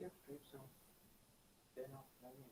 Yep, great. So 10 of 11.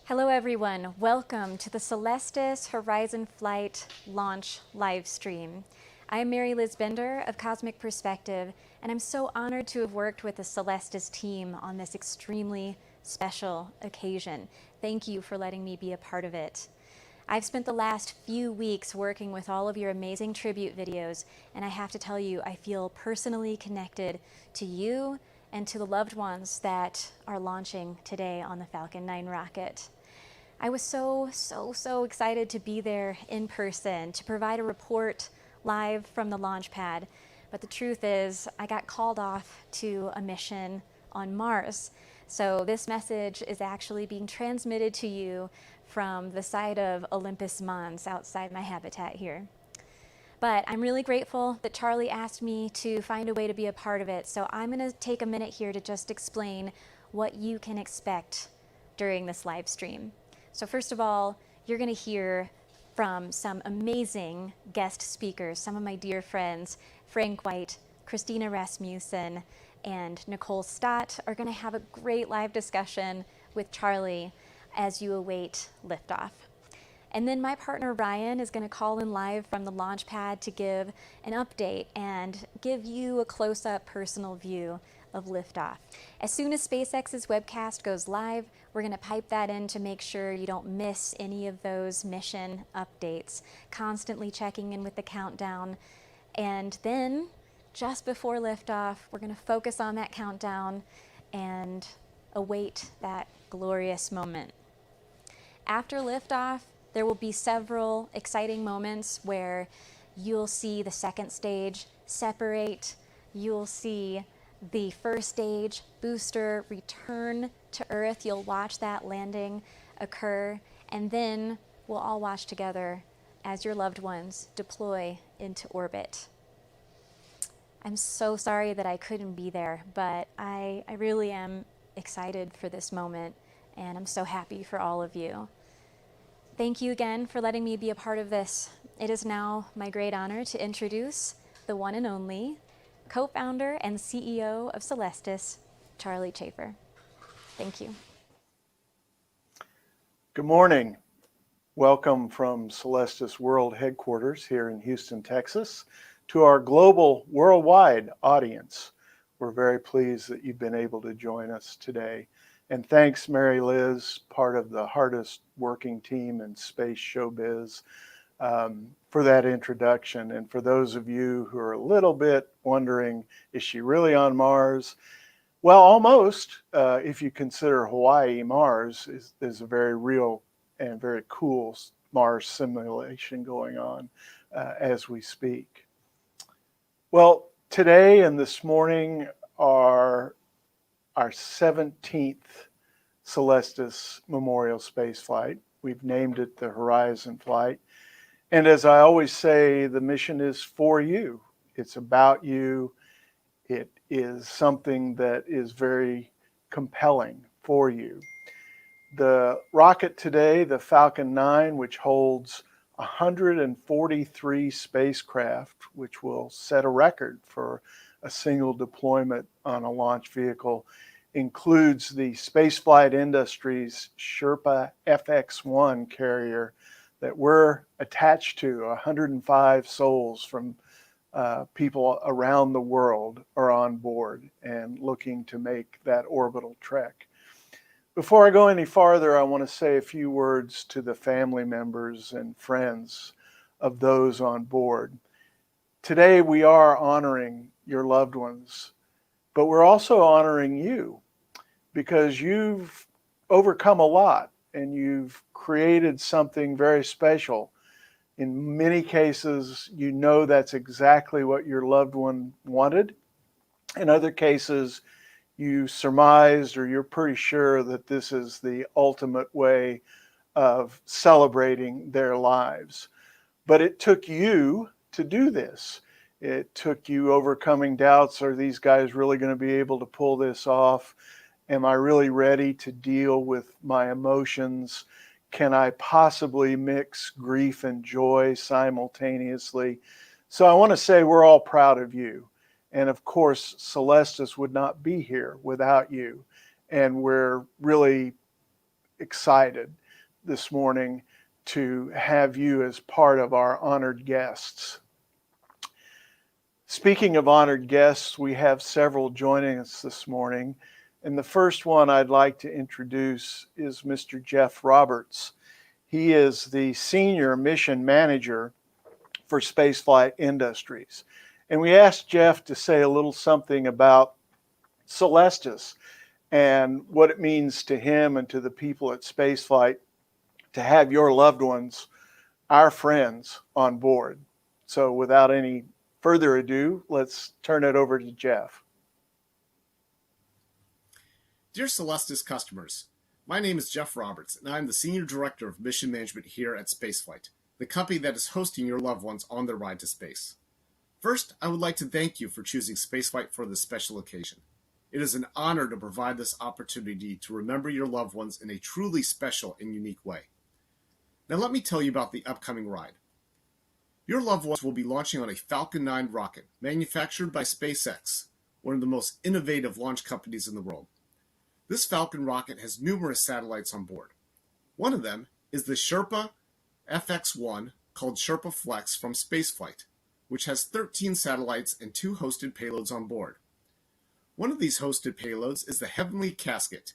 Hello everyone, welcome to the Celestis Horizon Flight launch live stream. I'm Mary Liz Bender of Cosmic Perspective, and I'm so honored to have worked with the Celestis team on this extremely special occasion. Thank you for letting me be a part of it. I've spent the last few weeks working with all of your amazing tribute videos, and I have to tell you, I feel personally connected to you and to the loved ones that are launching today on the Falcon 9 rocket. I was so excited to be there in person, to provide a report live from the launch pad. But the truth is, I got called off to a mission on Mars. So this message is actually being transmitted to you from the side of Olympus Mons outside my habitat here. But I'm really grateful that Charlie asked me to find a way to be a part of it. So I'm going to take a minute here to just explain what you can expect during this live stream. So first of all, you're going to hear from some amazing guest speakers, some of my dear friends, Frank White, Christina Rasmussen, and Nicole Stott are going to have a great live discussion with Charlie as you await liftoff. And then my partner Ryan is going to call in live from the launch pad to give an update and give you a close-up personal view of liftoff. As soon as SpaceX's webcast goes live, we're going to pipe that in to make sure you don't miss any of those mission updates, constantly checking in with the countdown. And then, just before liftoff, we're going to focus on that countdown and await that glorious moment. After liftoff, there will be several exciting moments where you'll see the second stage separate, you'll see the first stage booster return to Earth. You'll watch that landing occur, and then we'll all watch together as your loved ones deploy into orbit. I'm so sorry that I couldn't be there, but I really am excited for this moment, and I'm so happy for all of you. Thank you again for letting me be a part of this. It is now my great honor to introduce the one and only co-founder and CEO of Celestis, Charlie Chafer. Thank you. Good morning. Welcome from Celestis World Headquarters here in Houston, Texas, to our global, worldwide audience. We're very pleased that you've been able to join us today. And thanks, Mary Liz, part of the hardest working team in space showbiz, for that introduction. And for those of you who are a little bit wondering, is she really on Mars? Well, almost. If you consider Hawaii, Mars is a very real and very cool Mars simulation going on as we speak. Well, today and this morning are our 17th Celestis Memorial Spaceflight. We've named it the Horizon Flight. And as I always say, the mission is for you. It's about you. It is something that is very compelling for you. The rocket today, the Falcon 9, which holds 143 spacecraft, which will set a record for a single deployment on a launch vehicle, includes the Spaceflight Industries Sherpa FX-1 carrier that we're attached to. 105 souls from people around the world are on board and looking to make that orbital trek. Before I go any farther, I want to say a few words to the family members and friends of those on board. Today we are honoring your loved ones, but we're also honoring you because you've overcome a lot and you've created something very special. In many cases, you know that's exactly what your loved one wanted. In other cases, you surmised or you're pretty sure that this is the ultimate way of celebrating their lives. But it took you to do this. It took you overcoming doubts. Are these guys really going to be able to pull this off? Am I really ready to deal with my emotions? Can I possibly mix grief and joy simultaneously? So I want to say we're all proud of you. And of course, Celestis would not be here without you. And we're really excited this morning to have you as part of our honored guests. Speaking of honored guests, we have several joining us this morning. And the first one I'd like to introduce is Mr. Jeff Roberts. He is the Senior Mission Manager for Spaceflight Industries. And we asked Jeff to say a little something about Celestis and what it means to him and to the people at Spaceflight to have your loved ones, our friends, on board. So without any further ado, let's turn it over to Jeff. Dear Celestis customers, my name is Jeff Roberts, and I'm the Senior Director of Mission Management here at Spaceflight, the company that is hosting your loved ones on their ride to space. First, I would like to thank you for choosing Spaceflight for this special occasion. It is an honor to provide this opportunity to remember your loved ones in a truly special and unique way. Now let me tell you about the upcoming ride. Your loved ones will be launching on a Falcon 9 rocket manufactured by SpaceX, one of the most innovative launch companies in the world. This Falcon rocket has numerous satellites on board. One of them is the Sherpa FX-1 called Sherpa Flex from Spaceflight, which has 13 satellites and 2 hosted payloads on board. One of these hosted payloads is the Heavenly Casket,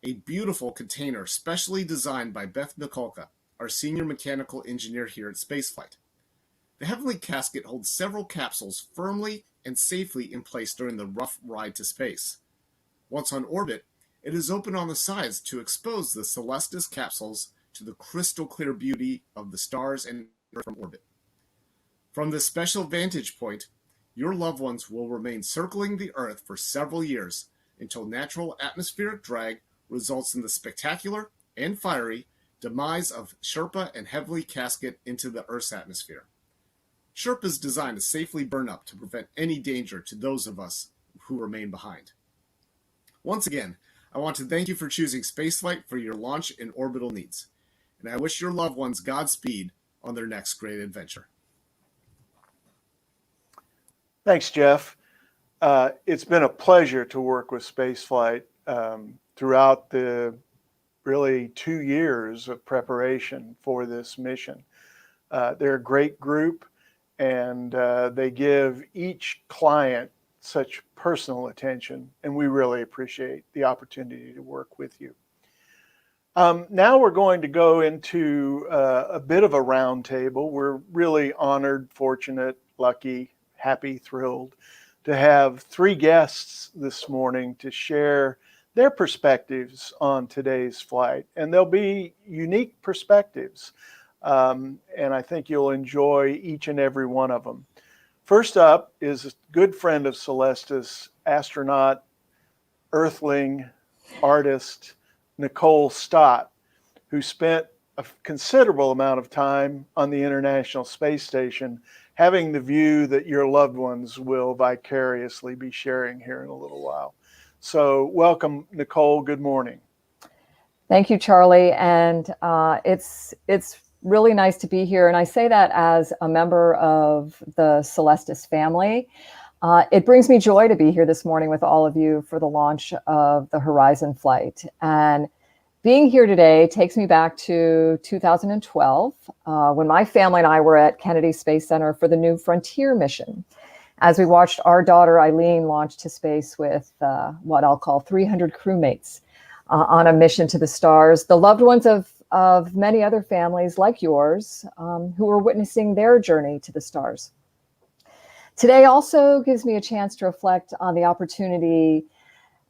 a beautiful container specially designed by Beth Mikulka, our senior mechanical engineer here at Spaceflight. The Heavenly Casket holds several capsules firmly and safely in place during the rough ride to space. Once on orbit, it is open on the sides to expose the Celestis capsules to the crystal clear beauty of the stars and Earth from orbit. From this special vantage point, your loved ones will remain circling the Earth for several years until natural atmospheric drag results in the spectacular and fiery demise of Sherpa and Heavenly Casket into the Earth's atmosphere. Sherpa is designed to safely burn up to prevent any danger to those of us who remain behind. Once again, I want to thank you for choosing Spaceflight for your launch and orbital needs, and I wish your loved ones Godspeed on their next great adventure. Thanks, Jeff. It's been a pleasure to work with Spaceflight throughout the really 2 years of preparation for this mission. They're a great group, and they give each client such personal attention, and we really appreciate the opportunity to work with you. Now we're going to go into a bit of a roundtable. We're really honored, fortunate, lucky, happy, thrilled to have 3 guests this morning to share their perspectives on today's flight. And they'll be unique perspectives, and I think you'll enjoy each and every one of them. First up is a good friend of Celestis, astronaut, earthling, artist, Nicole Stott, who spent a considerable amount of time on the International Space Station, having the view that your loved ones will vicariously be sharing here in a little while. So welcome, Nicole. Good morning. Thank you, Charlie. And it's really nice to be here. And I say that as a member of the Celestis family. It brings me joy to be here this morning with all of you for the launch of the Horizon flight. And being here today takes me back to 2012, when my family and I were at Kennedy Space Center for the New Frontier mission, as we watched our daughter Eileen launch to space with what I'll call 300 crewmates on a mission to the stars, the loved ones of many other families like yours who were witnessing their journey to the stars. Today also gives me a chance to reflect on the opportunity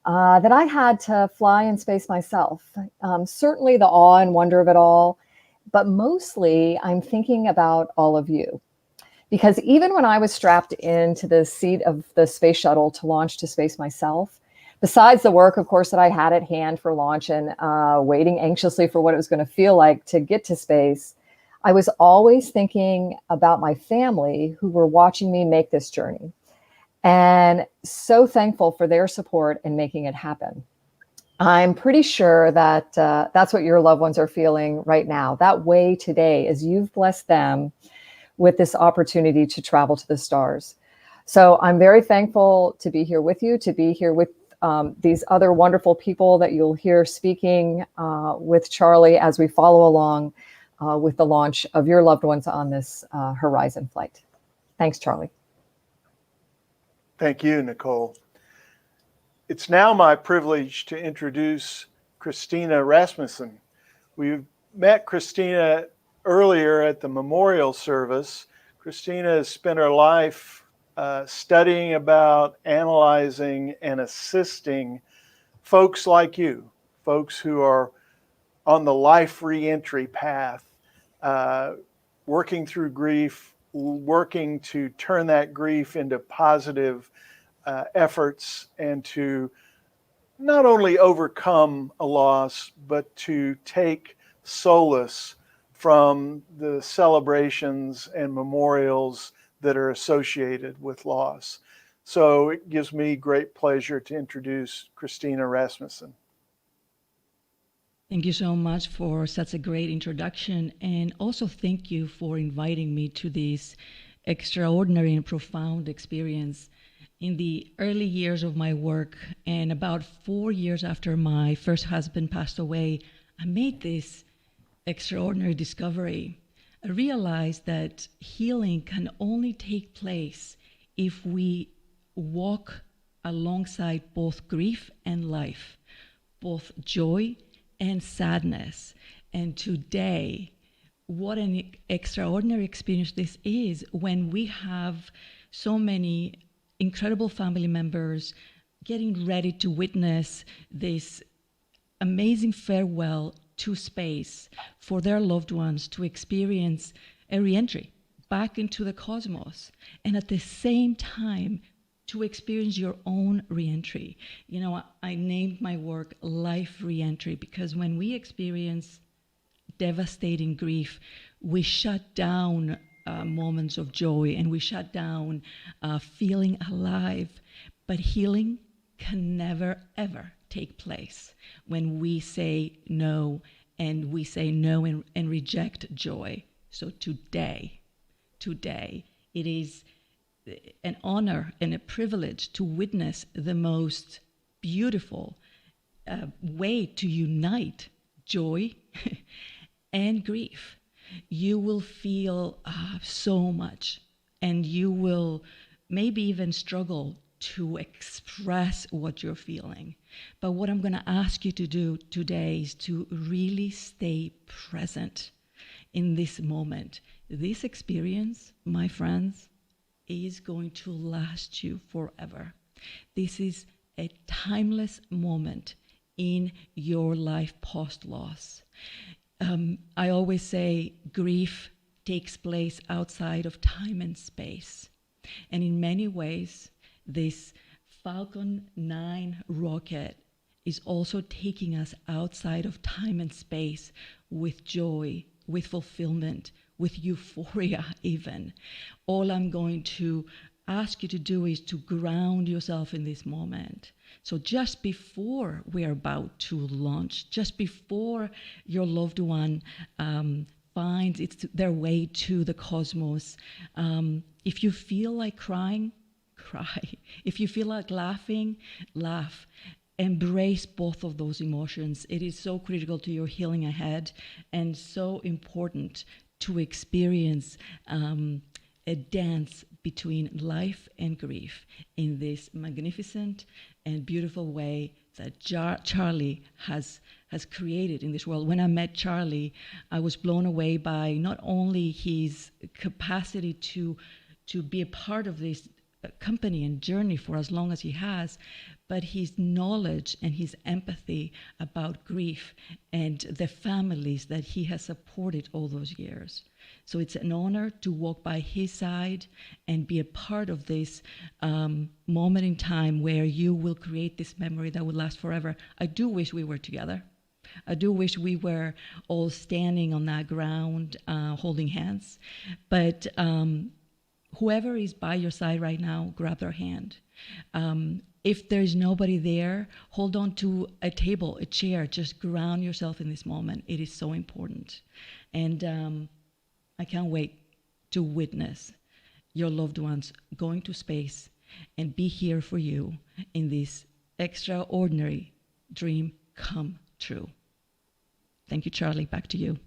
that I had to fly in space myself. Certainly the awe and wonder of it all, but mostly I'm thinking about all of you. Because even when I was strapped into the seat of the space shuttle to launch to space myself, besides the work, of course, that I had at hand for launch and waiting anxiously for what it was going to feel like to get to space, I was always thinking about my family who were watching me make this journey. And so thankful for their support in making it happen. I'm pretty sure that that's what your loved ones are feeling right now, that way today, as you've blessed them with this opportunity to travel to the stars. So I'm very thankful to be here with you, to be here with these other wonderful people that you'll hear speaking with Charlie as we follow along with the launch of your loved ones on this Horizon flight. Thanks, Charlie. Thank you, Nicole. It's now my privilege to introduce Christina Rasmussen. We met Christina earlier at the memorial service. Christina has spent her life studying about, analyzing, and assisting folks like you, folks who are on the life reentry path, working through grief, working to turn that grief into positive efforts and to not only overcome a loss, but to take solace from the celebrations and memorials that are associated with loss. So it gives me great pleasure to introduce Christina Rasmussen. Thank you so much for such a great introduction, and also thank you for inviting me to this extraordinary and profound experience. In the early years of my work, and about 4 years after my first husband passed away, I made this extraordinary discovery. I realized that healing can only take place if we walk alongside both grief and life, both joy and sadness. And today, what an extraordinary experience this is when we have so many incredible family members getting ready to witness this amazing farewell to space for their loved ones to experience a reentry back into the cosmos, and at the same time to experience your own reentry. You know, I named my work Life Reentry because when we experience devastating grief, we shut down moments of joy and we shut down feeling alive. But healing can never, ever take place when we say no, and we say no and reject joy. So today, it is an honor and a privilege to witness the most beautiful way to unite joy and grief. You will feel so much, and you will maybe even struggle to express what you're feeling. But what I'm going to ask you to do today is to really stay present in this moment. This experience, my friends, is going to last you forever. This is a timeless moment in your life post-loss. I always say grief takes place outside of time and space. And in many ways, this Falcon 9 rocket is also taking us outside of time and space with joy, with fulfillment, with euphoria even. All I'm going to ask you to do is to ground yourself in this moment. So just before we're about to launch, just before your loved one finds their way to the cosmos, if you feel like crying, cry. If you feel like laughing, laugh. Embrace both of those emotions. It is so critical to your healing ahead, and so important to experience a dance between life and grief in this magnificent and beautiful way that Charlie has created in this world. When I met Charlie, I was blown away by not only his capacity to be a part of this company and journey for as long as he has, but his knowledge and his empathy about grief and the families that he has supported all those years. So it's an honor to walk by his side and be a part of this moment in time where you will create this memory that will last forever. I do wish we were together. I do wish we were all standing on that ground, holding hands. But whoever is by your side right now, grab their hand. If there's nobody there, hold on to a table, a chair. Just ground yourself in this moment. It is so important. And I can't wait to witness your loved ones going to space and be here for you in this extraordinary dream come true. Thank you, Charlie. Back to you.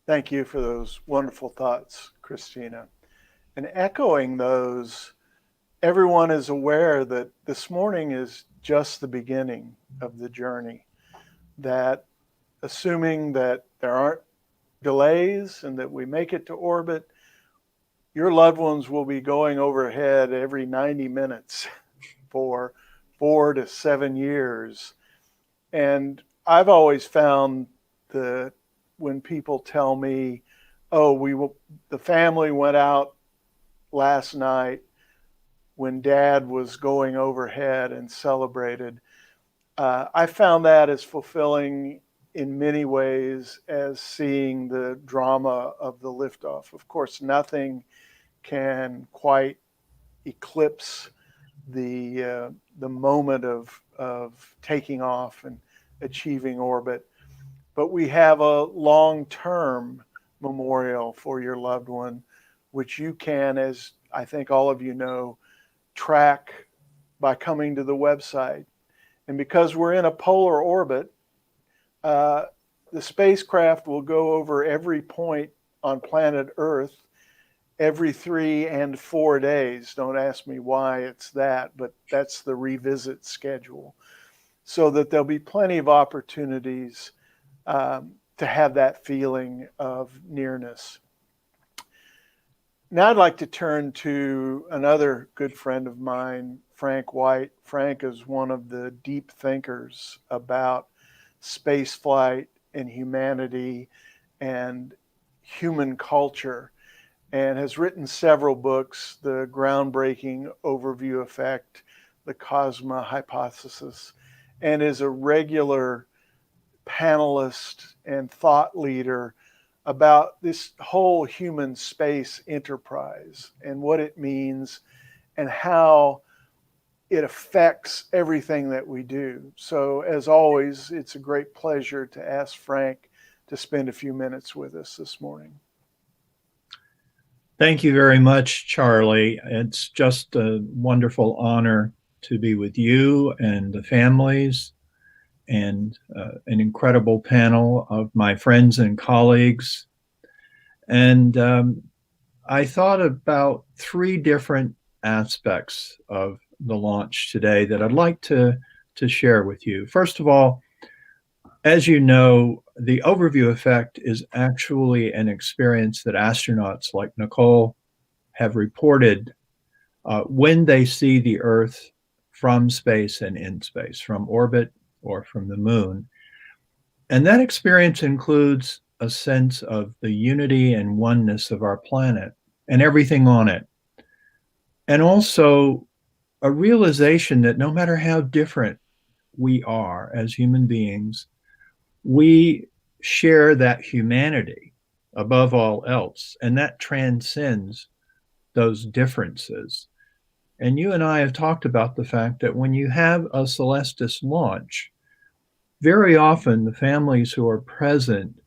Thank you for those wonderful thoughts, Christina. And echoing those, everyone is aware that this morning is just the beginning of the journey. That assuming that there aren't delays and that we make it to orbit, your loved ones will be going overhead every 90 minutes for 4 to 7 years. And I've always found that when people tell me, oh, the family went out last night when Dad was going overhead and celebrated, I found that as fulfilling in many ways as seeing the drama of the liftoff. Of course, nothing can quite eclipse the moment of taking off and achieving orbit. But we have a long-term memorial for your loved one, which you can, as I think all of you know, track by coming to the website. And because we're in a polar orbit, the spacecraft will go over every point on planet Earth every 3 and 4 days. Don't ask me why it's that, but that's the revisit schedule. So that there'll be plenty of opportunities to have that feeling of nearness. Now I'd like to turn to another good friend of mine, Frank White. Frank is one of the deep thinkers about spaceflight and humanity and human culture, and has written several books, The Groundbreaking Overview Effect, The Cosma Hypothesis, and is a regular panelist and thought leader about this whole human space enterprise and what it means and how it affects everything that we do. So as always, it's a great pleasure to ask Frank to spend a few minutes with us this morning. Thank you very much, Charlie. It's just a wonderful honor to be with you and the families and an incredible panel of my friends and colleagues. And I thought about 3 different aspects of the launch today that I'd like to share with you. First of all, as you know, the overview effect is actually an experience that astronauts like Nicole have reported when they see the Earth from space and in space, from orbit or from the moon. And that experience includes a sense of the unity and oneness of our planet and everything on it. And also a realization that no matter how different we are as human beings, we share that humanity above all else, and that transcends those differences. And you and I have talked about the fact that when you have a Celestis launch, very often the families who are present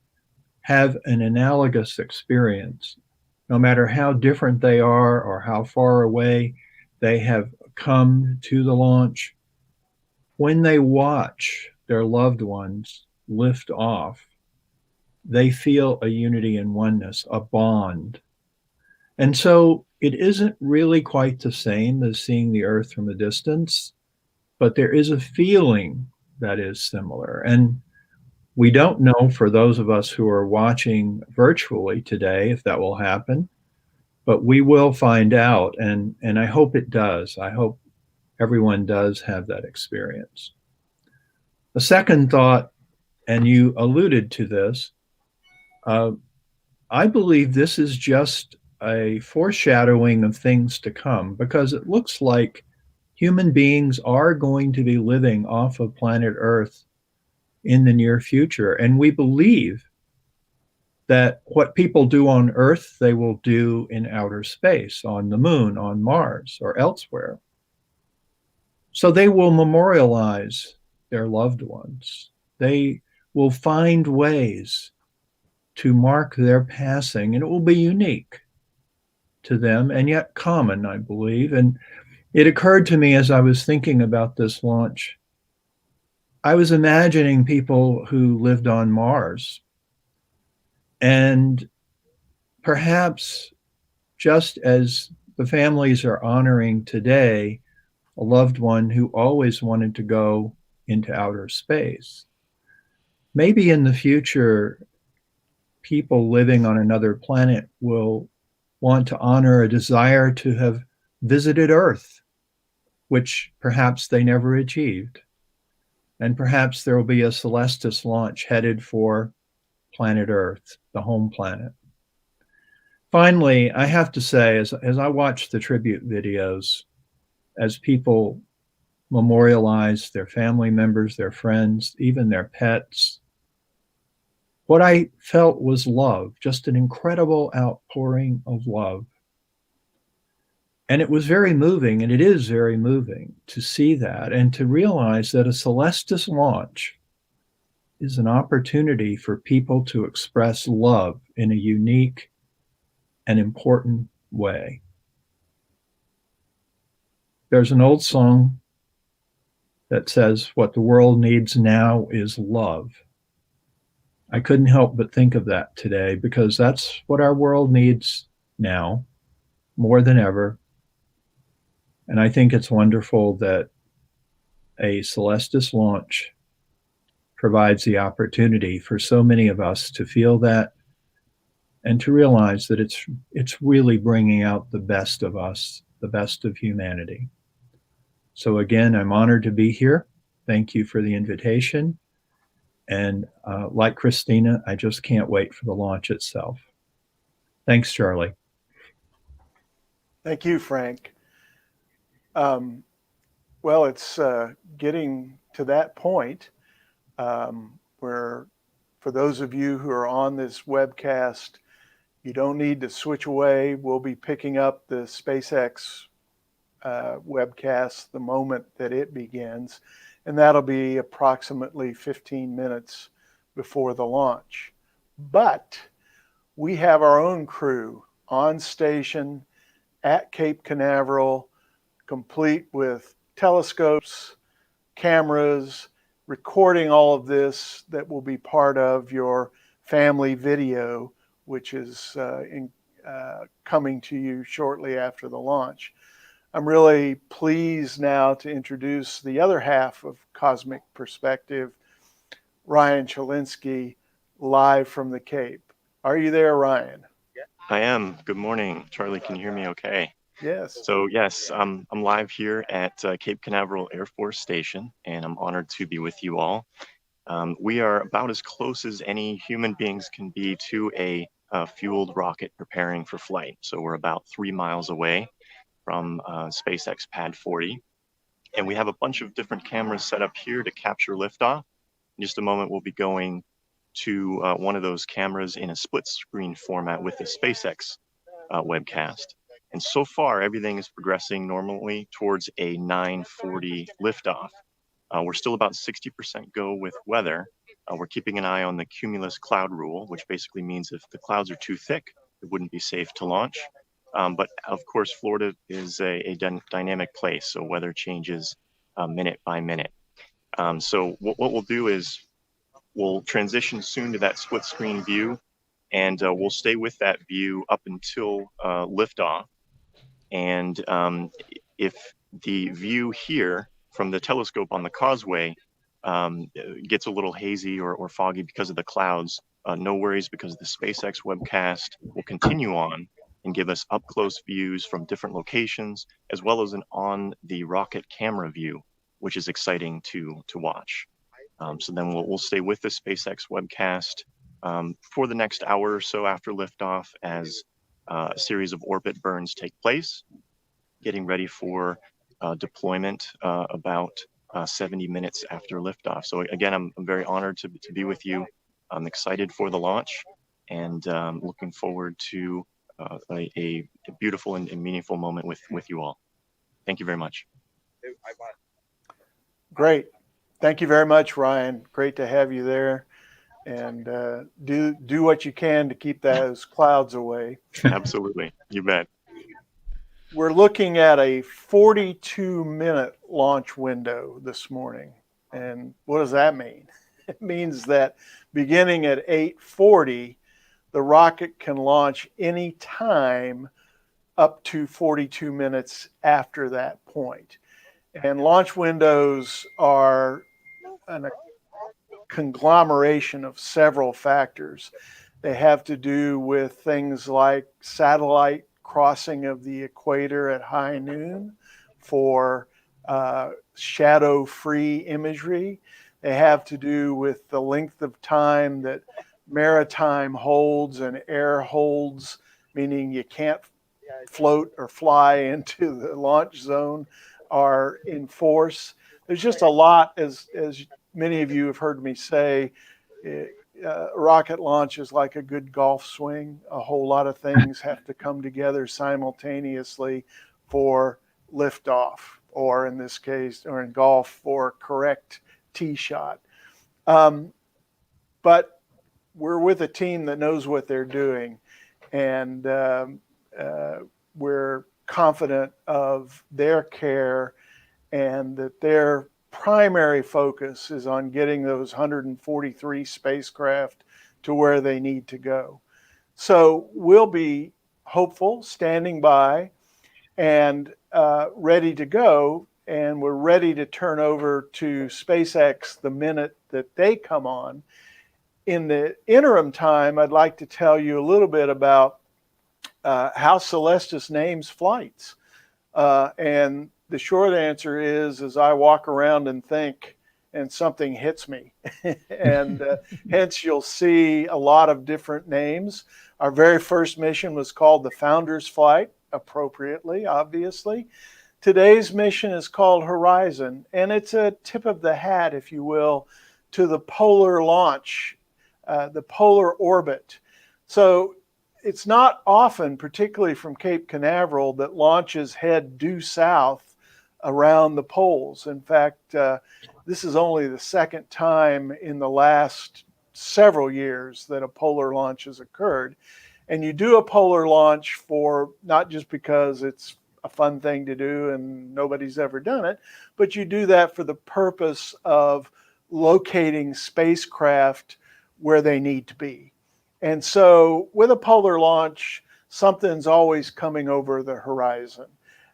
have an analogous experience, no matter how different they are or how far away they have come to the launch. When they watch their loved ones lift off, they feel a unity and oneness, a bond. And so it isn't really quite the same as seeing the Earth from a distance, but there is a feeling that is similar. And we don't know, for those of us who are watching virtually today, if that will happen, but we will find out, and I hope it does. I hope everyone does have that experience. The second thought, and you alluded to this, I believe this is just a foreshadowing of things to come, because it looks like human beings are going to be living off of planet Earth in the near future. And we believe that what people do on Earth, they will do in outer space, on the moon, on Mars, or elsewhere. So they will memorialize their loved ones. They will find ways to mark their passing, and it will be unique to them and yet common, I believe. And it occurred to me as I was thinking about this launch, I was imagining people who lived on Mars. And perhaps just as the families are honoring today a loved one who always wanted to go into outer space, maybe in the future, people living on another planet will want to honor a desire to have visited Earth, which perhaps they never achieved. And perhaps there will be a Celestis launch headed for planet Earth, the home planet. Finally, I have to say, as I watch the tribute videos, as people memorialize their family members, their friends, even their pets, what I felt was love, just an incredible outpouring of love. And it was very moving, and it is very moving to see that and to realize that a Celestis launch is an opportunity for people to express love in a unique and important way. There's an old song that says, "What the world needs now is love." I couldn't help but think of that today because that's what our world needs now more than ever. And I think it's wonderful that a Celestis launch provides the opportunity for so many of us to feel that and to realize that it's really bringing out the best of us, the best of humanity. So again, I'm honored to be here. Thank you for the invitation. And like Christina, I just can't wait for the launch itself. Thanks, Charlie. Thank you, Frank. Well, it's getting to that point where, for those of you who are on this webcast, you don't need to switch away. We'll be picking up the SpaceX webcast the moment that it begins, and that'll be approximately 15 minutes before the launch. But we have our own crew on station at Cape Canaveral, complete with telescopes, cameras, recording all of this that will be part of your family video, which is coming to you shortly after the launch. I'm really pleased now to introduce the other half of Cosmic Perspective, Ryan Chalinsky, live from the Cape. Are you there, Ryan? I am. Good morning, Charlie. Can you hear me okay? Yes. So yes, I'm live here at Cape Canaveral Air Force Station, and I'm honored to be with you all. We are about as close as any human beings can be to a fueled rocket preparing for flight. So we're about 3 miles away from SpaceX Pad 40. And we have a bunch of different cameras set up here to capture liftoff. In just a moment, we'll be going to one of those cameras in a split screen format with the SpaceX webcast. And so far, everything is progressing normally towards a 9:40 liftoff. We're still about 60% go with weather. We're keeping an eye on the cumulus cloud rule, which basically means if the clouds are too thick, it wouldn't be safe to launch. But of course, Florida is a dynamic place, so weather changes minute by minute. So what we'll do is we'll transition soon to that split screen view, and we'll stay with that view up until liftoff. And if the view here from the telescope on the causeway gets a little hazy or foggy because of the clouds, no worries, because the SpaceX webcast will continue on and give us up close views from different locations, as well as an on the rocket camera view, which is exciting to watch. So then we'll stay with the SpaceX webcast for the next hour or so after liftoff as a series of orbit burns take place, getting ready for deployment about 70 minutes after liftoff. So again, I'm very honored to be with you. I'm excited for the launch and looking forward to a beautiful and meaningful moment with you all. Thank you very much. Great. Thank you very much, Ryan. Great to have you there. And do what you can to keep those clouds away. Absolutely. You bet. we're looking at a 42-minute launch window this morning. And what does that mean? It means that beginning at 8:40, the rocket can launch any time up to 42 minutes after that point. And launch windows are a conglomeration of several factors. They have to do with things like satellite crossing of the equator at high noon for shadow-free imagery. They have to do with the length of time that maritime holds and air holds, meaning you can't float or fly into the launch zone, are in force. There's just a lot, as many of you have heard me say, rocket launch is like a good golf swing. A whole lot of things have to come together simultaneously for liftoff, or in this case, or in golf, for correct tee shot. But we're with a team that knows what they're doing, and we're confident of their care and that their primary focus is on getting those 143 spacecraft to where they need to go. So we'll be hopeful, standing by, and ready to go. And we're ready to turn over to SpaceX the minute that they come on. In the interim time, I'd like to tell you a little bit about how Celestis names flights. And the short answer is, as I walk around and think, and something hits me. And hence you'll see a lot of different names. Our very first mission was called the Founder's Flight, appropriately, obviously. Today's mission is called Horizon, and it's a tip of the hat, if you will, to the polar launch, the polar orbit. So it's not often, particularly from Cape Canaveral, that launches head due south around the poles. In fact, this is only the second time in the last several years that a polar launch has occurred. And you do a polar launch for not just because it's a fun thing to do and nobody's ever done it, but you do that for the purpose of locating spacecraft where they need to be. And so with a polar launch, something's always coming over the horizon.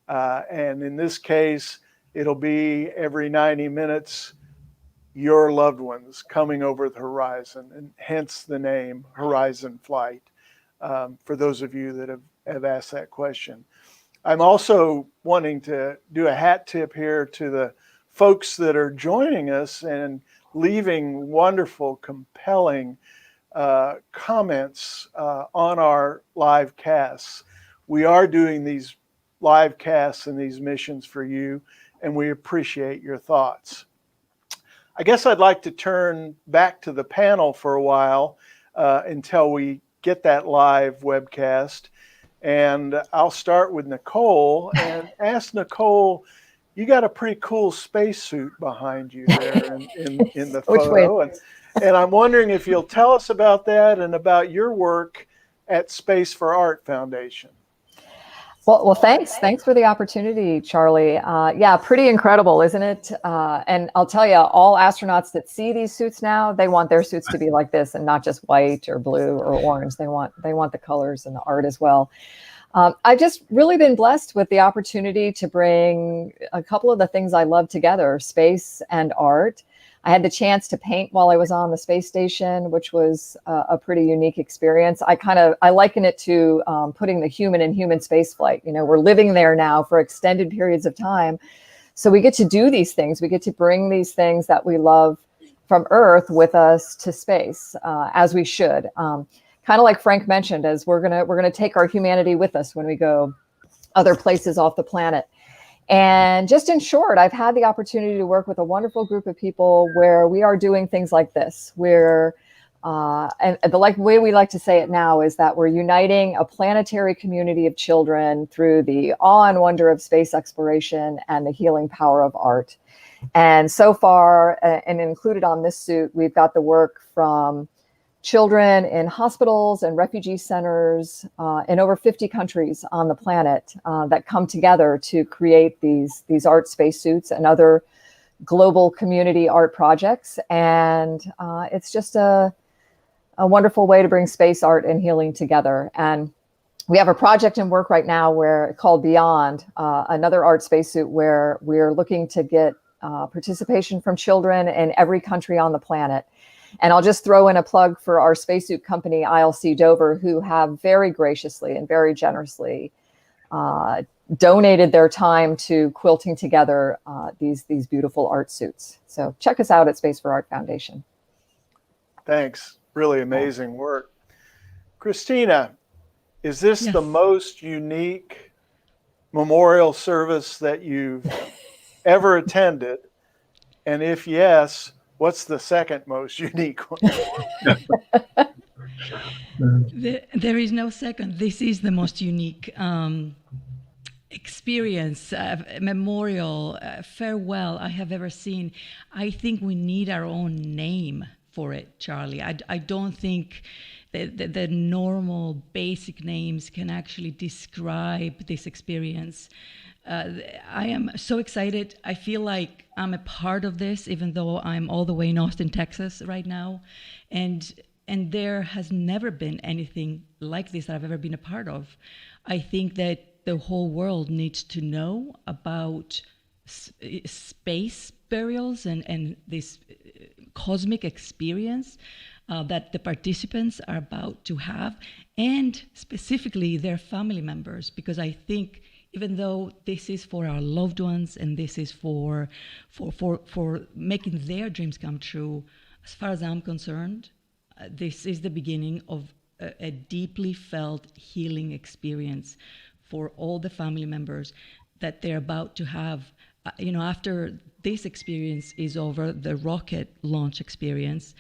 And in this case, it'll be every 90 minutes, your loved ones coming over the horizon, and hence the name Horizon Flight, for those of you that have asked that question. I'm also wanting to do a hat tip here to the folks that are joining us and leaving wonderful, compelling comments on our live casts. We are doing these live casts and these missions for you, and we appreciate your thoughts. I guess I'd like to turn back to the panel for a while until we get that live webcast. And I'll start with Nicole and ask Nicole, you got a pretty cool spacesuit behind you there in the photo. And I'm wondering if you'll tell us about that and about your work at Space for Art Foundation. Well, thanks. Thanks for the opportunity, Charlie. Yeah, pretty incredible, isn't it? And I'll tell you, all astronauts that see these suits now, they want their suits to be like this and not just white or blue or orange. They want the colors and the art as well. I've just really been blessed with the opportunity to bring a couple of the things I love together, space and art. I had the chance to paint while I was on the space station, which was a pretty unique experience. I liken it to putting the human in human space flight. You know, we're living there now for extended periods of time. So we get to do these things. We get to bring these things that we love from Earth with us to space, as we should. Kind of like Frank mentioned, as we're gonna take our humanity with us when we go other places off the planet. And just in short, I've had the opportunity to work with a wonderful group of people where we are doing things like this, where, and the way we like to say it now is that we're uniting a planetary community of children through the awe and wonder of space exploration and the healing power of art. And so far, and included on this suit, we've got the work from children in hospitals and refugee centers in over 50 countries on the planet that come together to create these art spacesuits and other global community art projects. And it's just a wonderful way to bring space art and healing together. And we have a project in work right now called Beyond, another art spacesuit where we're looking to get participation from children in every country on the planet. And I'll just throw in a plug for our spacesuit company, ILC Dover, who have very graciously and very generously donated their time to quilting together these beautiful art suits. So check us out at Space for Art Foundation. Thanks. Really amazing work. Christina, is this Yes. the most unique memorial service that you've ever attended? And if yes, what's the second most unique one? There is no second. This is the most unique experience, memorial, farewell I have ever seen. I think we need our own name for it, Charlie. I don't think the normal basic names can actually describe this experience. I am so excited. I feel like I'm a part of this, even though I'm all the way in Austin, Texas right now. And there has never been anything like this that I've ever been a part of. I think that the whole world needs to know about space burials and this cosmic experience that the participants are about to have, and specifically their family members, because I think even though this is for our loved ones and this is for making their dreams come true, as far as I'm concerned, this is the beginning of a deeply felt healing experience for all the family members that they're about to have. After this experience is over, the rocket launch experience,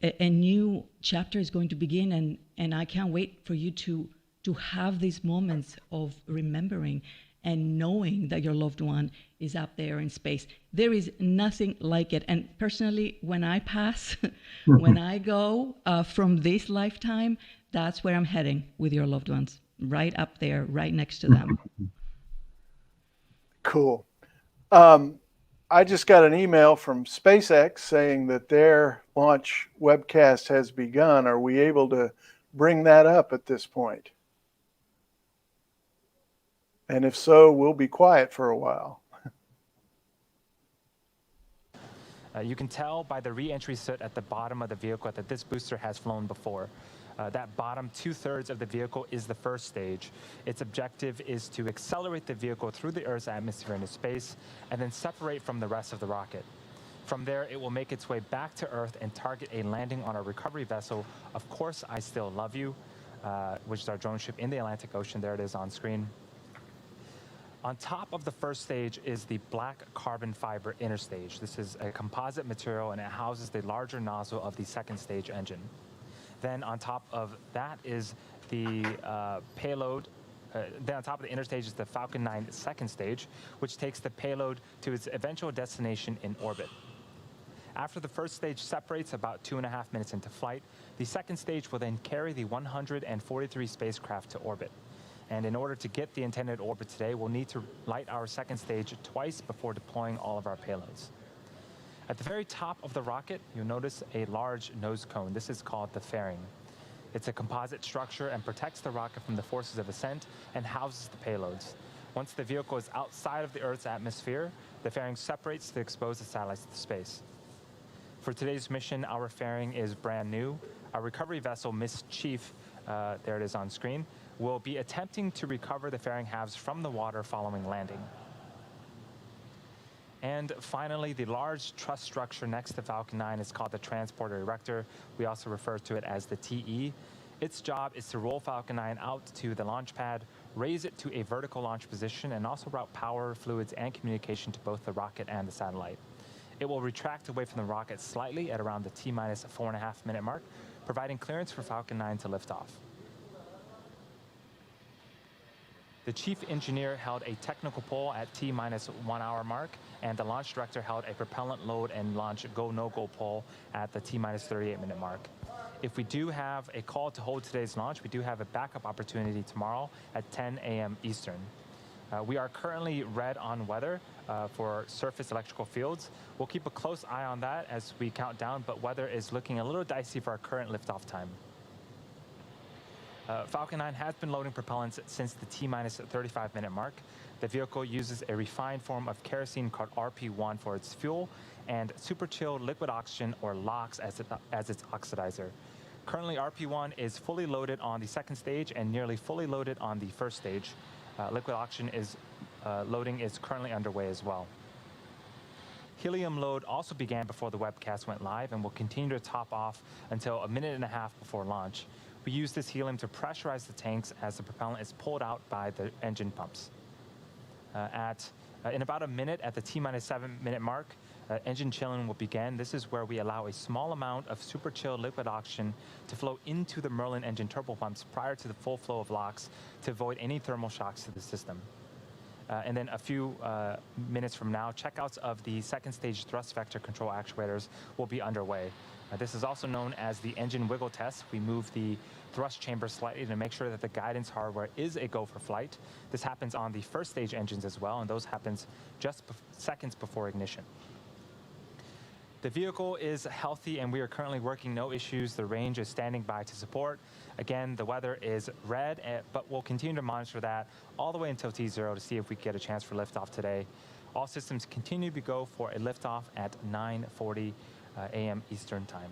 a new chapter is going to begin, and I can't wait for you to have these moments of remembering and knowing that your loved one is up there in space. There is nothing like it. And personally, when I pass, when I go from this lifetime, that's where I'm heading with your loved ones, right up there, right next to them. Cool. I just got an email from SpaceX saying that their launch webcast has begun. Are we able to bring that up at this point? And if so, we'll be quiet for a while. You can tell by the re-entry soot at the bottom of the vehicle that this booster has flown before. That bottom 2/3 of the vehicle is the first stage. Its objective is to accelerate the vehicle through the Earth's atmosphere into space and then separate from the rest of the rocket. From there, it will make its way back to Earth and target a landing on our recovery vessel, Of Course I Still Love You, which is our drone ship in the Atlantic Ocean. There it is on screen. On top of the first stage is the black carbon fiber inner stage. This is a composite material, and it houses the larger nozzle of the second stage engine. Then on top of that is the payload. Then on top of the inner stage is the Falcon 9 second stage, which takes the payload to its eventual destination in orbit. After the first stage separates about 2.5 minutes into flight, the second stage will then carry the 143 spacecraft to orbit. And in order to get the intended orbit today, we'll need to light our second stage twice before deploying all of our payloads. At the very top of the rocket, you'll notice a large nose cone. This is called the fairing. It's a composite structure and protects the rocket from the forces of ascent and houses the payloads. Once the vehicle is outside of the Earth's atmosphere, the fairing separates to expose the satellites to space. For today's mission, our fairing is brand new. Our recovery vessel, Miss Chief, there it is on screen, will be attempting to recover the fairing halves from the water following landing. And finally, the large truss structure next to Falcon 9 is called the Transporter Erector. We also refer to it as the TE. Its job is to roll Falcon 9 out to the launch pad, raise it to a vertical launch position, and also route power, fluids, and communication to both the rocket and the satellite. It will retract away from the rocket slightly at around the T-minus 4.5 minute mark, providing clearance for Falcon 9 to lift off. The chief engineer held a technical poll at T-minus 1 hour mark, and the launch director held a propellant load and launch go-no-go poll at the T-minus 38 minute mark. If we do have a call to hold today's launch, we do have a backup opportunity tomorrow at 10 a.m. Eastern. We are currently red on weather for surface electrical fields. We'll keep a close eye on that as we count down, but weather is looking a little dicey for our current liftoff time. Falcon 9 has been loading propellants since the T-minus 35-minute mark. The vehicle uses a refined form of kerosene called RP1 for its fuel and super chilled liquid oxygen, or LOX, as its oxidizer. Currently, RP1 is fully loaded on the second stage and nearly fully loaded on the first stage. Liquid oxygen loading is currently underway as well. Helium load also began before the webcast went live and will continue to top off until a minute and a half before launch. We use this helium to pressurize the tanks as the propellant is pulled out by the engine pumps. In about a minute at the T-minus 7-minute mark, engine chilling will begin. This is where we allow a small amount of super chilled liquid oxygen to flow into the Merlin engine turbopumps prior to the full flow of LOX to avoid any thermal shocks to the system. And then a few minutes from now, checkouts of the second stage thrust vector control actuators will be underway. This is also known as the engine wiggle test. We move the thrust chamber slightly to make sure that the guidance hardware is a go for flight. This happens on the first stage engines as well, and those happens just seconds before ignition. The vehicle is healthy and we are currently working no issues. The range is standing by to support. Again, the weather is red, but we'll continue to monitor that all the way until T0 to see if we get a chance for liftoff today. All systems continue to go for a liftoff at 9:40 a.m. Eastern Time.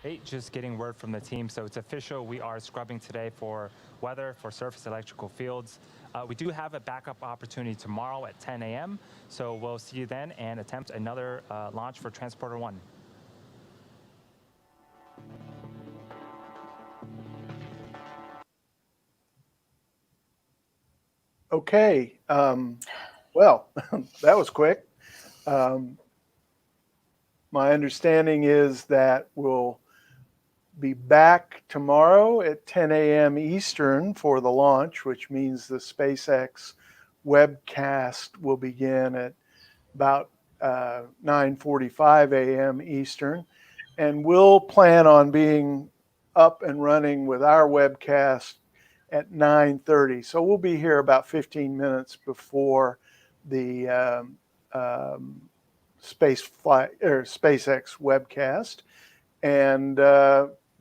Hey, just getting word from the team. So it's official. We are scrubbing today for weather, for surface electrical fields. We do have a backup opportunity tomorrow at 10 a.m. So we'll see you then and attempt another launch for Transporter 1. Okay. Well, that was quick. My understanding is that we'll be back tomorrow at 10 a.m. Eastern for the launch, which means the SpaceX webcast will begin at about 9:45 a.m. Eastern. And we'll plan on being up and running with our webcast at 9:30. So we'll be here about 15 minutes before the SpaceX webcast. And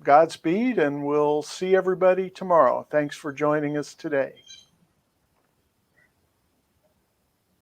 Godspeed, and we'll see everybody tomorrow. Thanks for joining us today.